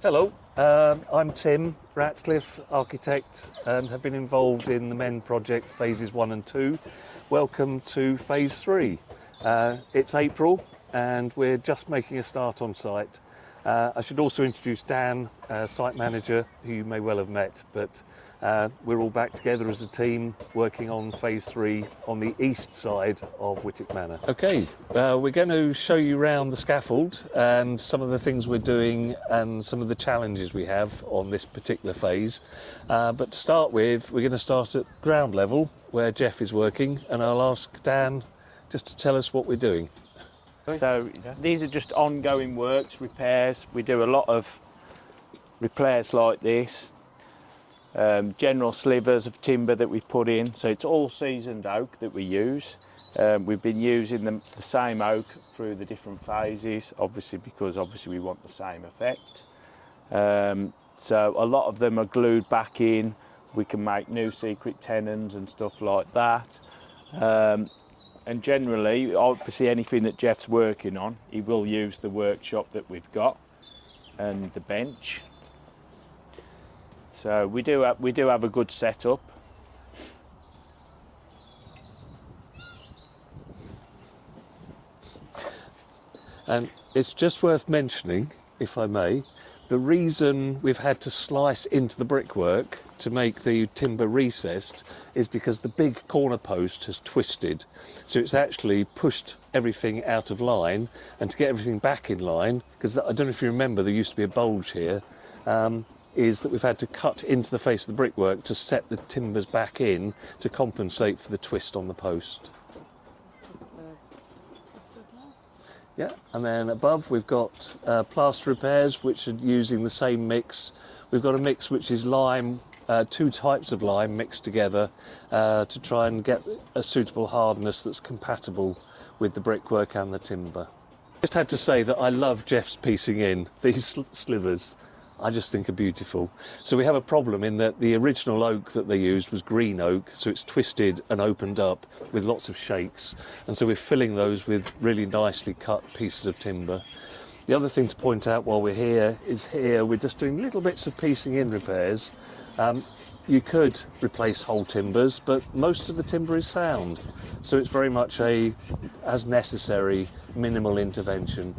Hello, I'm Tim Ratcliffe, architect, and have been involved in the MEND project phases 1 and 2. Welcome to phase 3. It's April and we're just making a start on site. I should also introduce Dan, site manager, who you may well have met, but we're all back together as a team working on phase 3 on the east side of Wightwick Manor. Okay, we're going to show you around the scaffold and some of the things we're doing and some of the challenges we have on this particular phase. But to start with, we're going to start at ground level where Jeff is working, and I'll ask Dan just to tell us what we're doing. So these are just ongoing works, repairs. We do a lot of repairs like this. General slivers of timber that we put in, so it's all seasoned oak that we use. We've been using the same oak through the different phases, obviously because we want the same effect. So a lot of them are glued back in. We can make new secret tenons and stuff like that. And generally, obviously anything that Jeff's working on, he will use the workshop that we've got and the bench. So we do have a good setup. And it's just worth mentioning, if I may, the reason we've had to slice into the brickwork to make the timber recessed is because the big corner post has twisted. So it's actually pushed everything out of line, and to get everything back in line, because I don't know if you remember, there used to be a bulge here, is that we've had to cut into the face of the brickwork to set the timbers back in to compensate for the twist on the post. Yeah, and then above we've got plaster repairs, which are using the same mix. We've got a mix which is lime, two types of lime mixed together to try and get a suitable hardness that's compatible with the brickwork and the timber. Just had to say that I love Jeff's piecing in these slivers. I just think are beautiful. So we have a problem in that the original oak that they used was green oak, so it's twisted and opened up with lots of shakes, and so we're filling those with really nicely cut pieces of timber. The other thing to point out while we're here is we're just doing little bits of piecing in repairs. You could replace whole timbers, but most of the timber is sound, so it's very much as necessary, minimal intervention.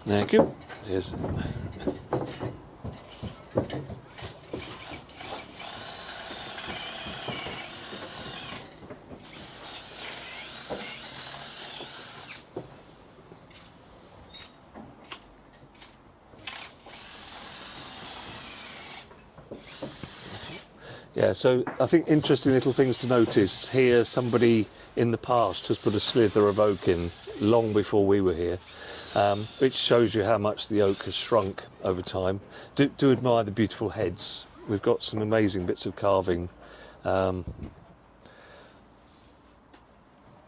Thank you. Yes. Yeah, so I think interesting little things to notice here. Somebody in the past has put a slither of oak in long before we were here. Which shows you how much the oak has shrunk over time. Do admire the beautiful heads. We've got some amazing bits of carving. And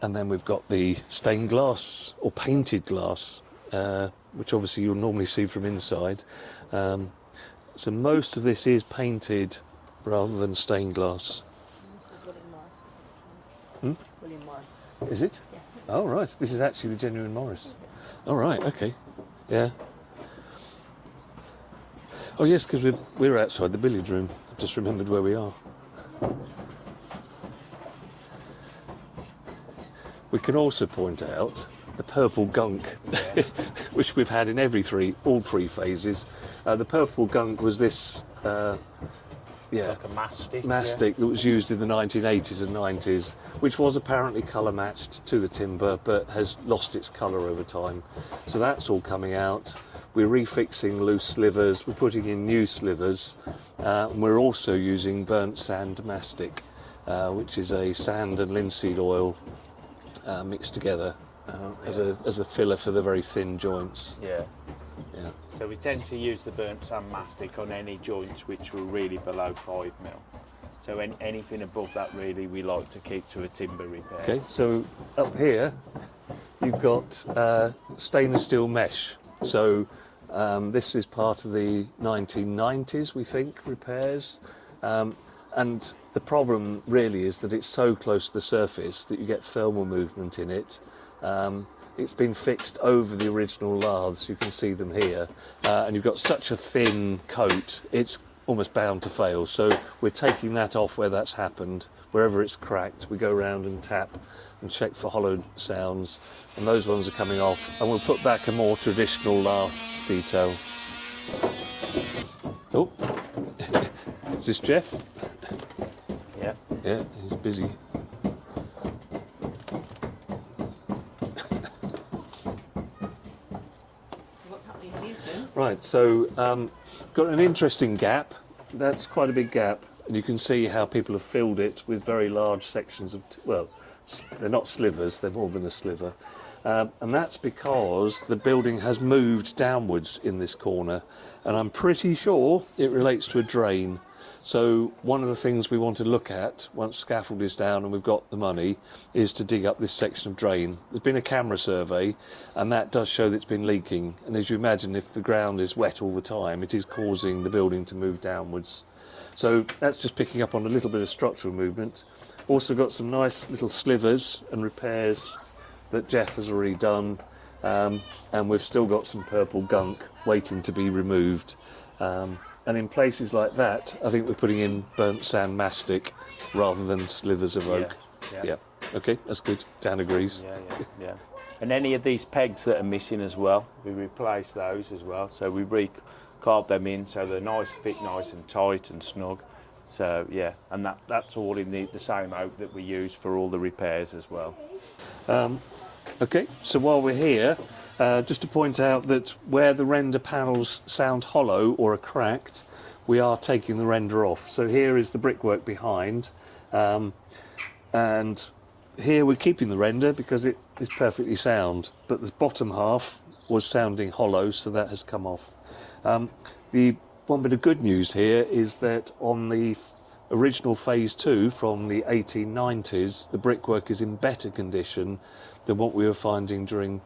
then we've got the stained glass or painted glass, which obviously you'll normally see from inside. So most of this is painted rather than stained glass. This is William Morris, isn't it? William Morris. Is it? Yeah. Oh, right. This is actually the genuine Morris. Yes. Oh, right, okay. Yeah. Oh, yes, because we're outside the billiard room. I've just remembered where we are. We can also point out the purple gunk, which we've had in all three phases. The purple gunk was this... Like a mastic. Mastic that was used in the 1980s and 90s, which was apparently colour matched to the timber, but has lost its colour over time. So that's all coming out. We're refixing loose slivers, we're putting in new slivers, and we're also using burnt sand mastic, which is a sand and linseed oil mixed together as a filler for the very thin joints. Yeah. Yeah. So we tend to use the burnt sand mastic on any joints which were really below 5 mil. So anything above that, really, we like to keep to a timber repair. Okay, so up here you've got stainless steel mesh. So This is part of the 1990s, we think, repairs. And the problem really is that it's so close to the surface that you get thermal movement in it. It's been fixed over the original laths, you can see them here, and you've got such a thin coat, it's almost bound to fail. So we're taking that off where that's happened. Wherever it's cracked, we go around and tap and check for hollow sounds, and those ones are coming off, and we'll put back a more traditional lath detail. Oh, is this Jeff? Yeah. Yeah, he's busy. What's happening with you two? Right, so got an interesting gap. That's quite a big gap, and you can see how people have filled it with very large sections of, well, they're not slivers, they're more than a sliver. And that's because the building has moved downwards in this corner, and I'm pretty sure it relates to a drain. So one of the things we want to look at once scaffold is down and we've got the money is to dig up this section of drain. There's been a camera survey, and that does show that it's been leaking, and as you imagine, if the ground is wet all the time, it is causing the building to move downwards. So that's just picking up on a little bit of structural movement. Also got some nice little slivers and repairs that Jeff has already done, and we've still got some purple gunk waiting to be removed. And in places like that, I think we're putting in burnt sand mastic rather than slithers of oak. Yeah. Okay, that's good. Dan agrees. Yeah. And any of these pegs that are missing as well, we replace those as well. So we carve them in so they're nice, fit, nice and tight and snug. So yeah, and that's all in the same oak that we use for all the repairs as well. Okay, so while we're here, just to point out that where the render panels sound hollow or are cracked, we are taking the render off. So here is the brickwork behind, and here we're keeping the render because it is perfectly sound, but the bottom half was sounding hollow, so that has come off. The one bit of good news here is that on the original phase 2 from the 1890s, the brickwork is in better condition than what we were finding during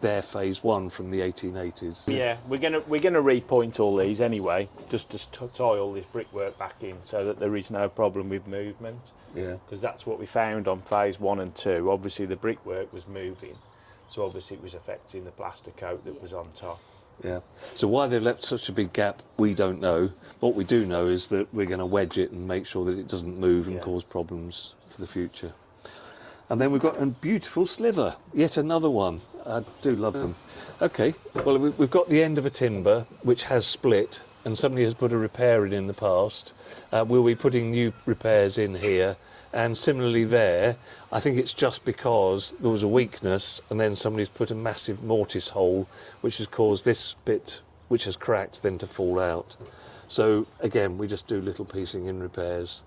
their phase 1 from the 1880s. Yeah, we're gonna repoint all these anyway, just to tie all this brickwork back in so that there is no problem with movement. Yeah, because that's what we found on phase 1 and 2. Obviously the brickwork was moving, so obviously it was affecting the plaster coat that was on top. yeah. So why they've left such a big gap, we don't know. What we do know is that we're going to wedge it and make sure that it doesn't move and cause problems for the future. And then we've got a beautiful sliver, yet another one. I do love them. Okay, well, we've got the end of a timber which has split, and somebody has put a repair in the past. We'll be putting new repairs in here, and similarly there. I think it's just because there was a weakness, and then somebody's put a massive mortise hole, which has caused this bit, which has cracked, then to fall out. So again, we just do little piecing in repairs.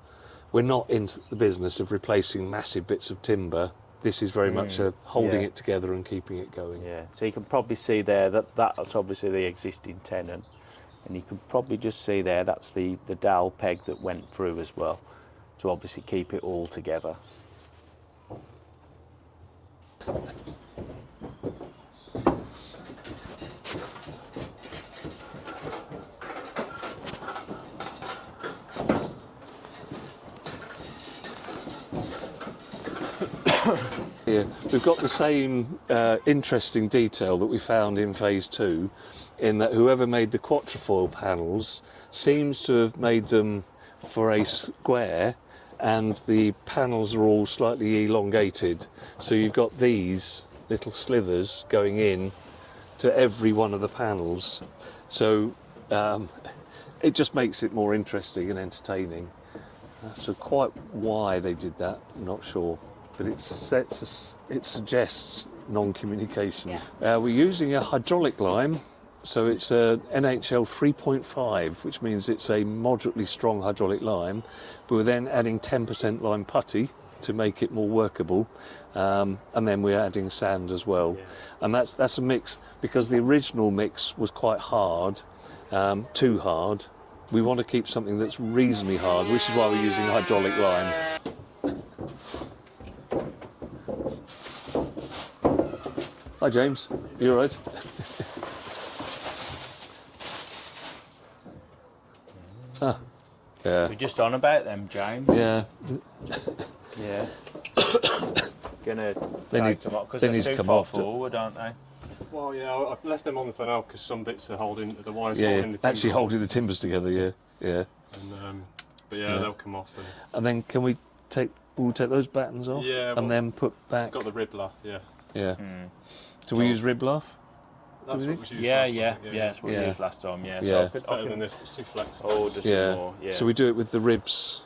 We're not into the business of replacing massive bits of timber. This is very much a holding it together and keeping it going. Yeah, so you can probably see there that's obviously the existing tenon, and you can probably just see there that's the dowel peg that went through as well, to obviously keep it all together. Here, we've got the same interesting detail that we found in phase 2, in that whoever made the quatrefoil panels seems to have made them for a square, and the panels are all slightly elongated. So you've got these little slithers going in to every one of the panels. So it just makes it more interesting and entertaining. So quite why they did that, I'm not sure. But it suggests non-communication. We're using a hydraulic lime, so it's a NHL 3.5, which means it's a moderately strong hydraulic lime. But we're then adding 10% lime putty to make it more workable, and then we're adding sand as well. And that's a mix, because the original mix was quite hard, too hard. We want to keep something that's reasonably hard, which is why we're using hydraulic lime. Hi James, you all right? Ah, yeah. We're just on about them, James. Yeah. Yeah. Gonna They take need- them off because they they're need to too come far off to- forward, aren't they? Well, yeah, I've left them on for now because some bits are holding the wires Yeah, holding the timber. actually holding the timbers together, yeah. And, but yeah, they'll come off. And then can we'll take those battens off? Yeah, and then put back. Got the rib lath, yeah. Yeah. So we use rib lath? That's we what think? was used Yeah, last yeah, time, yeah. That's what we Yeah. used last time. Yeah. Yeah. So It's better than this. It's too flexible. Oh, just Yeah. some more. Yeah. So we do it with the ribs.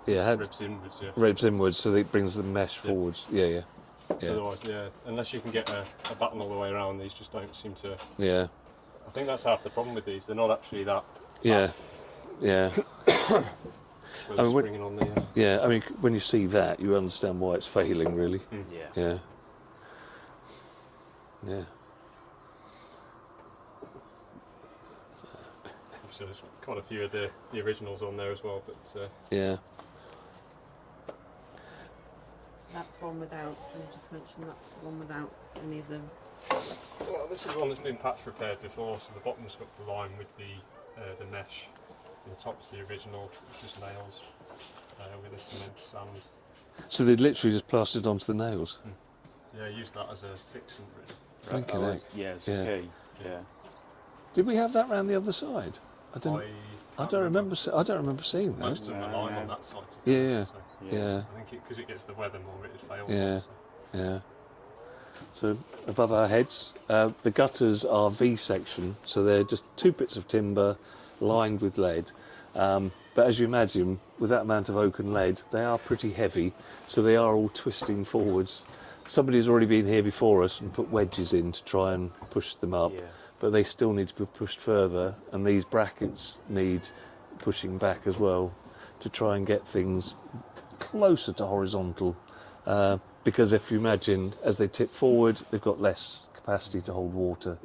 Yeah, Ribs inwards, yeah. ribs inwards, so that it brings the mesh forwards. Yeah. Otherwise, yeah, unless you can get a batten all the way around, these just don't seem to. Yeah. I think that's half the problem with these. They're not actually that. Yeah. Yeah. Where I they're mean, springing on the. Yeah. I mean, when you see that, you understand why it's failing, really. Yeah. Yeah. Yeah. So there's quite a few of the originals on there as well, but. Yeah. That's one without, I just mentioned that's one without any of them. Well, this is one that's been patch repaired before, so the bottom's got the line with the mesh, and the top's the original, which is nails with a cement sand. So they literally just plastered onto the nails. Yeah, use that as a fixing really. Thank you, Oh, Nick. yeah, it's Yeah. key. Yeah. Did we have that round the other side? I don't remember. I don't remember seeing that. Most of them are lying on that side. to Yeah, be yeah. honest, so Yeah. I think because it gets the weather more, it fails. Yeah. So. Yeah. So above our heads, the gutters are V-section, so they're just two bits of timber lined with lead. But as you imagine, with that amount of oak and lead, they are pretty heavy, so they are all twisting forwards. Somebody's already been here before us and put wedges in to try and push them up, Yeah. but they still need to be pushed further, and these brackets need pushing back as well to try and get things closer to horizontal. Because if you imagine, as they tip forward, they've got less capacity to hold water,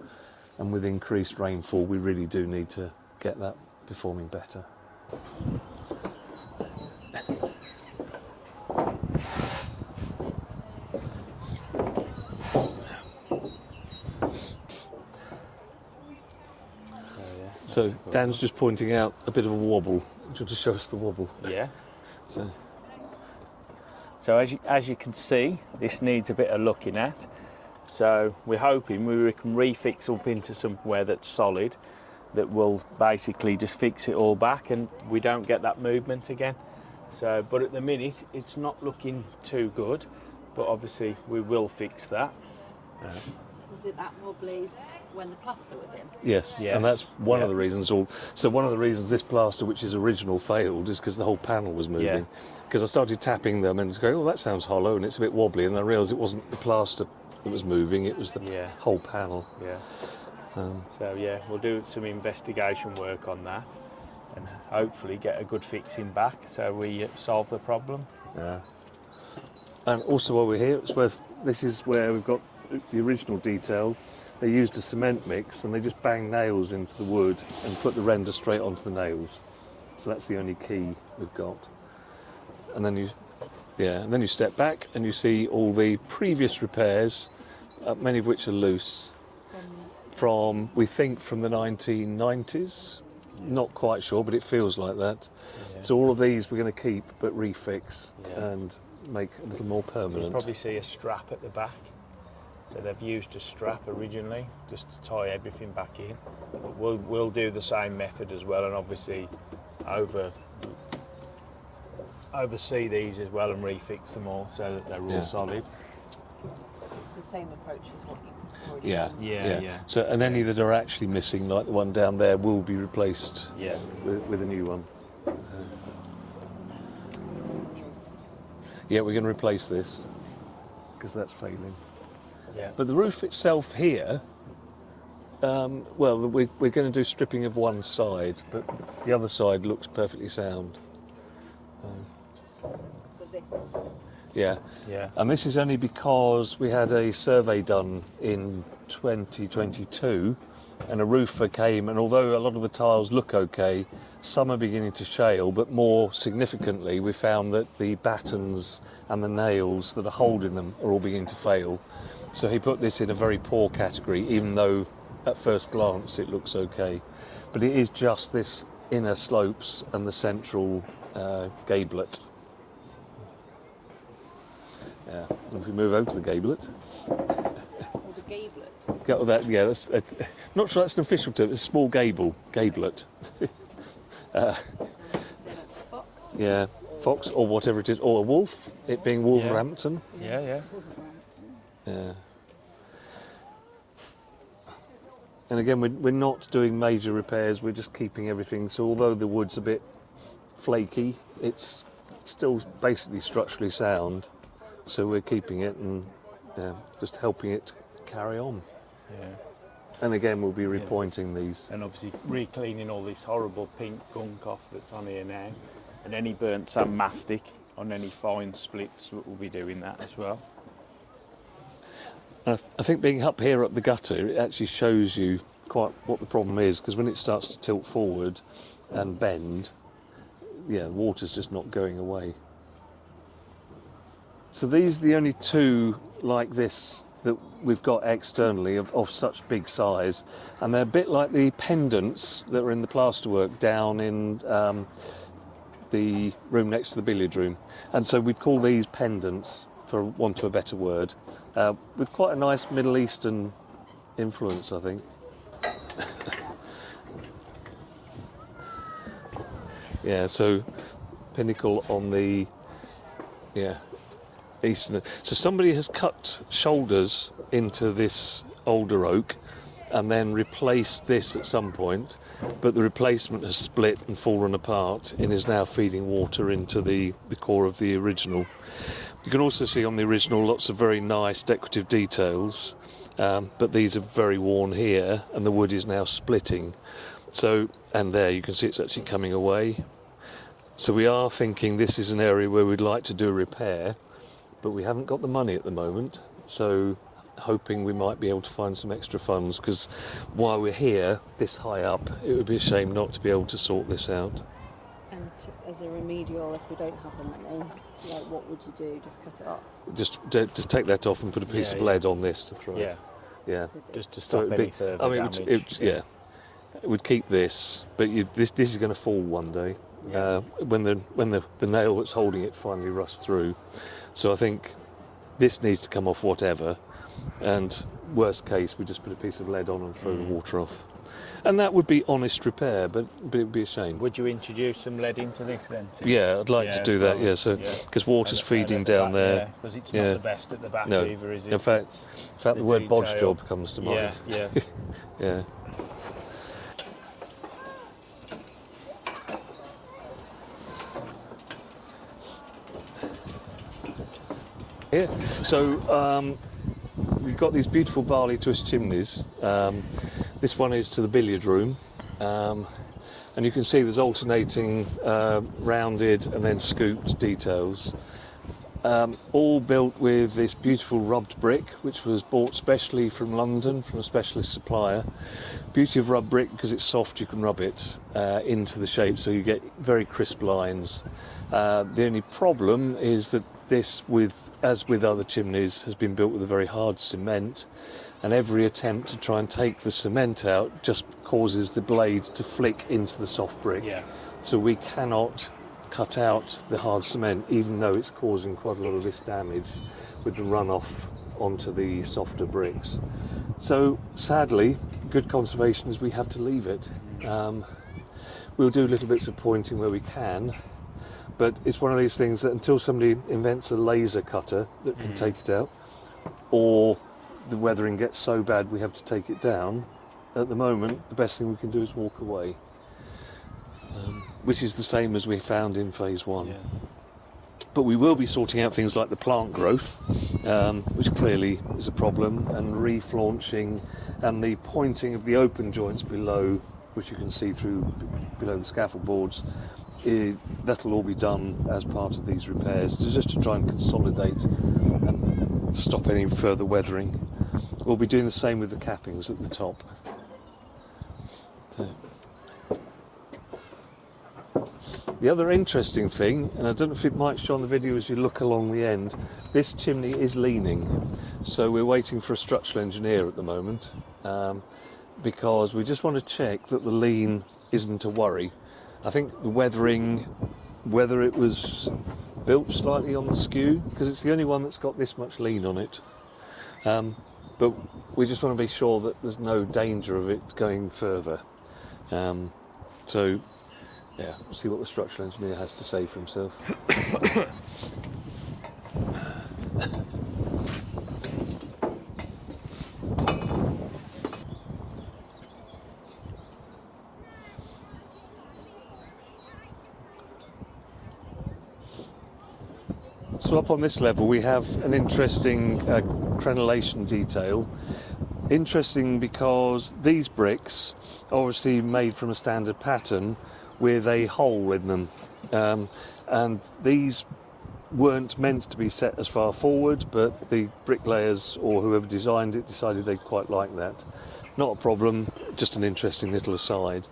and with increased rainfall, we really do need to get that performing better. So Dan's just pointing out a bit of a wobble. Do you want to show us the wobble? Yeah. So, So as you can see, this needs a bit of looking at. So we're hoping we can refix up into somewhere that's solid, that will basically just fix it all back, and we don't get that movement again. So, but at the minute, it's not looking too good. But obviously, we will fix that. Was it that wobbly when the plaster was in? yes, Yes. and that's one Yeah. of the reasons. So one of the reasons this plaster, which is original, failed is because the whole panel was moving. Yeah. Because I started tapping them and going, oh, that sounds hollow, and it's a bit wobbly, and I realised it wasn't the plaster that was moving; it was the Yeah. whole panel. Yeah. So yeah, we'll do some investigation work on that, and hopefully get a good fixing back, so we solve the problem. Yeah. And also, while we're here, it's worth. This is where we've got the original detail. They used a cement mix and they just banged nails into the wood and put the render straight onto the nails. So that's the only key we've got. And then you step back and you see all the previous repairs, many of which are loose, from we think from the 1990s. Not quite sure, but it feels like that. Yeah. So all of these we're going to keep but refix Yeah. and make a little more So you'll permanent. probably see a strap at the back. So they've used a strap originally just to tie everything back in. But we'll do the same method as well, and obviously oversee these as well and refix them all so that they're all Yeah. solid. It's the same approach as what you've already Yeah, done. Yeah. So, and any that are actually missing, like the one down there, will be replaced Yeah. with a new one. Yeah, we're going to replace this because that's failing. Yeah. But the roof itself here, well, we're going to do stripping of one side, but the other side looks perfectly sound. So this. Yeah. Yeah. And this is only because we had a survey done in 2022 and a roofer came, and although a lot of the tiles look okay, some are beginning to shale, but more significantly we found that the battens and the nails that are holding them are all beginning to fail. So he put this in a very poor category, even though at first glance it looks okay. But it is just this inner slopes and the central gablet. Yeah, and if we move over to the gablet. Or the gablet. Get that, yeah, that's not sure that's an official term. It's a small gablet. So that's a fox. Yeah, fox or whatever it is, or a wolf. It being Wolverhampton. Yeah. Yeah. And again, we're not doing major repairs. We're just keeping everything. So although the wood's a bit flaky, it's still basically structurally sound. So we're keeping it and just helping it carry on. Yeah. And again, we'll be repointing these. And obviously re-cleaning all this horrible pink gunk off that's on here now. And any burnt sand mastic on any fine splits, we'll be doing that as well. And I think being up here up the gutter, it actually shows you quite what the problem is, because when it starts to tilt forward and bend, the water's just not going away. So these are the only two like this that we've got externally of such big size, and they're a bit like the pendants that were in the plasterwork down in the room next to the billiard room. And so we'd call these pendants, for want of a better word, with quite a nice Middle Eastern influence, I think. Yeah, so Pinnacle on the eastern. So somebody has cut shoulders into this older oak and then replaced this at some point, but the replacement has split and fallen apart and is now feeding water into the core of the original. You can also see on the original lots of very nice decorative details, but these are very worn here and the wood is now splitting. So, and there you can see it's actually coming away. So we are thinking this is an area where we'd like to do a repair, but we haven't got the money at the moment. So hoping we might be able to find some extra funds, because while we're here this high up, it would be a shame not to be able to sort this out. And as a remedial, if we don't have the money, like what would you do? Just cut it off? Just take that off and put a piece of lead on this to throw. Yeah. Just to So stop it'd any be, further I mean, damage. it would keep this, but this is going to fall one day when the nail that's holding it finally rusts through. So I think this needs to come off whatever, and worst case we just put a piece of lead on and throw the water off, and that would be honest repair, but it would be a shame. Would you introduce some lead into this then? Yeah, I'd like to do that. Yeah, so because water's feeding down there. Because it's not the best at the back No. either, is it? In fact, the word bodge detail. job comes to mind. Yeah. Yeah. Here. So we've got these beautiful barley twist chimneys. This one is to the billiard room, and you can see there's alternating rounded and then scooped details. All built with this beautiful rubbed brick, which was bought specially from London from a specialist supplier. Beauty of rubbed brick, because it's soft, you can rub it into the shape, so you get very crisp lines. The only problem is that this, as with other chimneys, has been built with a very hard cement, and every attempt to try and take the cement out just causes the blade to flick into the soft brick. Yeah. So we cannot cut out the hard cement, even though it's causing quite a lot of this damage with the runoff onto the softer bricks. So sadly, good conservation is we have to leave it. We'll do little bits of pointing where we can, but it's one of these things that until somebody invents a laser cutter that can take it out, or the weathering gets so bad we have to take it down, at the moment the best thing we can do is walk away, which is the same as we found in phase one. But we will be sorting out things like the plant growth, which clearly is a problem, and reflaunching and the pointing of the open joints below, which you can see through below the scaffold boards. That'll all be done as part of these repairs, just to try and consolidate and stop any further weathering. We'll be doing the same with the cappings at the top. So. The other interesting thing, and I don't know if it might show on the video as you look along the end, this chimney is leaning. So we're waiting for a structural engineer at the moment, because we just want to check that the lean isn't a worry. I think the weathering, whether it was built slightly on the skew, because it's the only one that's got this much lean on it. But we just want to be sure that there's no danger of it going further. So, yeah, we'll see what the structural engineer has to say for himself. So up on this level we have an interesting Krenellation detail. Interesting because these bricks are obviously made from a standard pattern with a hole in them, and these weren't meant to be set as far forward, but the bricklayers or whoever designed it decided they'd quite like that. Not a problem, just an interesting little aside.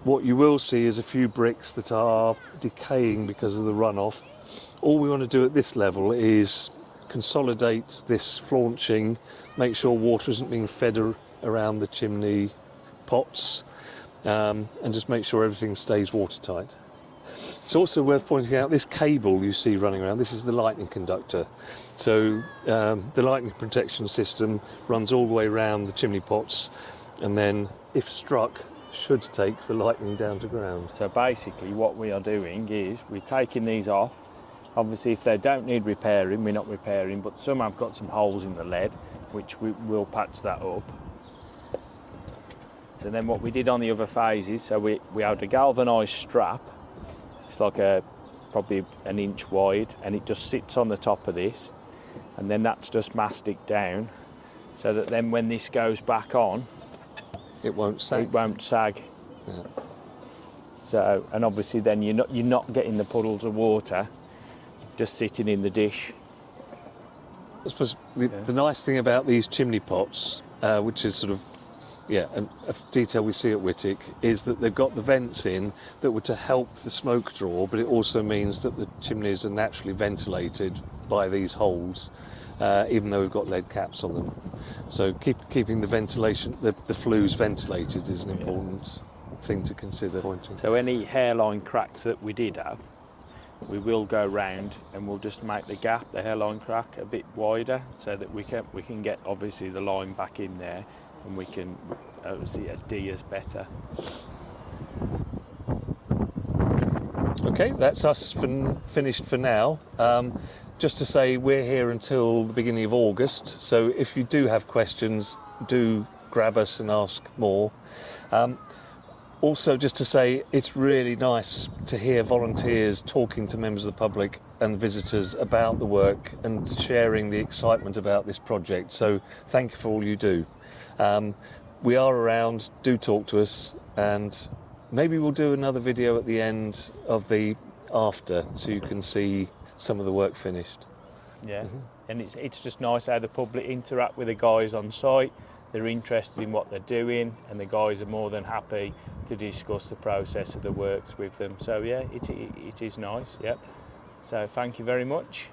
What you will see is a few bricks that are decaying because of the runoff. All we want to do at this level is consolidate this flaunching, make sure water isn't being fed around the chimney pots, and just make sure everything stays watertight. It's also worth pointing out this cable you see running around, this is the lightning conductor. So the lightning protection system runs all the way around the chimney pots, and then if struck, should take the lightning down to ground. So basically what we are doing is we're taking these off. Obviously if they don't need repairing, we're not repairing, but some have got some holes in the lead, which we will patch that up. So then what we did on the other phases, so we had a galvanised strap. It's like probably an inch wide, and it just sits on the top of this, and then that's just mastic down, so that then when this goes back on, it won't sag. It won't sag. Yeah. So, and obviously then you're not getting the puddles of water just sitting in the dish. I suppose the nice thing about these chimney pots, which is sort of, a detail we see at Wightwick, is that they've got the vents in that were to help the smoke draw, but it also means that the chimneys are naturally ventilated by these holes, even though we've got lead caps on them. So keeping the ventilation, the flues ventilated is an important thing to consider. So any hairline cracks that we did have, we will go round and we'll just make the gap, the hairline crack, a bit wider, so that we can get obviously the line back in there, and we can obviously adhere better. Okay, that's us finished for now. Just to say, we're here until the beginning of August, so if you do have questions, do grab us and ask more. Also, just to say, it's really nice to hear volunteers talking to members of the public and visitors about the work and sharing the excitement about this project. So thank you for all you do. We are around, do talk to us, and maybe we'll do another video at the end of the after, so you can see some of the work finished. Yeah, and it's just nice how the public interact with the guys on site. They're interested in what they're doing, and the guys are more than happy to discuss the process of the works with them. So yeah, it is nice. Yeah. So thank you very much.